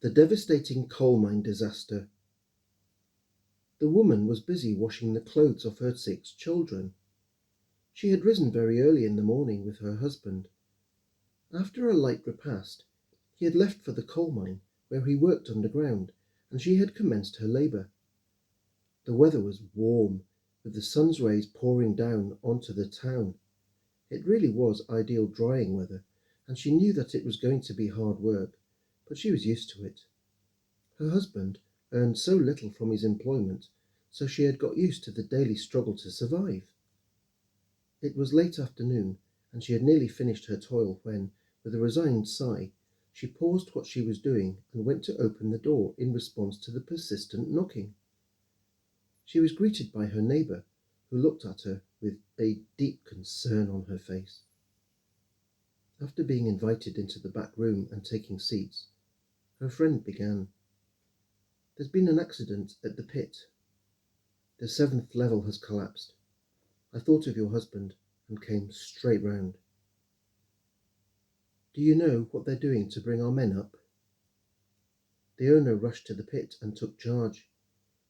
The devastating coal mine disaster. The woman was busy washing the clothes of her 6 children. She had risen very early in the morning with her husband. After a light repast, he had left for the coal mine, where he worked underground, and she had commenced her labour. The weather was warm, with the sun's rays pouring down onto the town. It really was ideal drying weather, and she knew that it was going to be hard work, but she was used to it. Her husband earned so little from his employment, so she had got used to the daily struggle to survive. It was late afternoon, and she had nearly finished her toil when, with a resigned sigh, she paused what she was doing and went to open the door in response to the persistent knocking. She was greeted by her neighbour, who looked at her with a deep concern on her face. After being invited into the back room and taking seats, her friend began. "There's been an accident at the pit. The 7th level has collapsed. I thought of your husband and came straight round. Do you know what they're doing to bring our men up?" The owner rushed to the pit and took charge.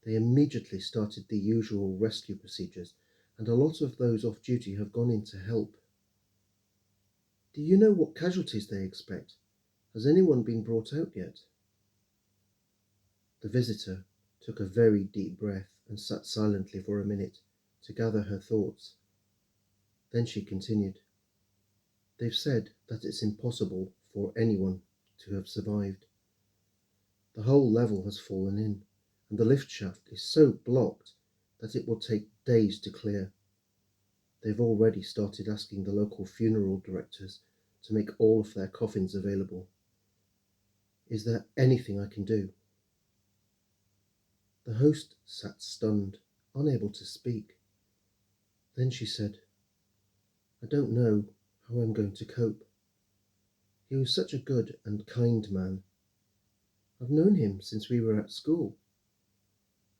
They immediately started the usual rescue procedures, and a lot of those off duty have gone in to help. Do you know what casualties they expect? Has anyone been brought out yet? The visitor took a very deep breath and sat silently for a minute to gather her thoughts. Then she continued. They've said that it's impossible for anyone to have survived. The whole level has fallen in, and the lift shaft is so blocked that it will take days to clear. They've already started asking the local funeral directors to make all of their coffins available. Is there anything I can do? The host sat stunned, unable to speak. Then she said, I don't know how I'm going to cope. He was such a good and kind man. I've known him since we were at school,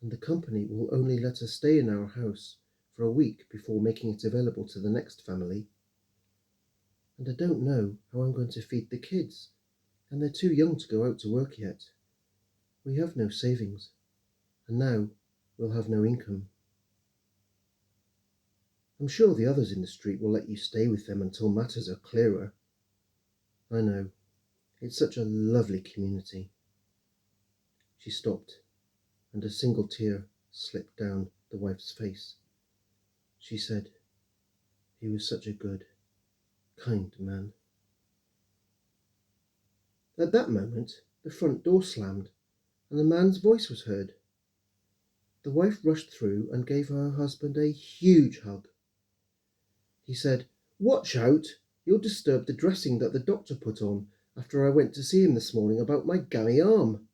and the company will only let us stay in our house for a week before making it available to the next family. And I don't know how I'm going to feed the kids, and they're too young to go out to work yet. We have no savings, and now we'll have no income. I'm sure the others in the street will let you stay with them until matters are clearer. I know, it's such a lovely community. She stopped, and a single tear slipped down the wife's face. She said, he was such a good, kind man. At that moment, the front door slammed, and a man's voice was heard. The wife rushed through and gave her husband a huge hug. He said, Watch out! You'll disturb the dressing that the doctor put on after I went to see him this morning about my gammy arm.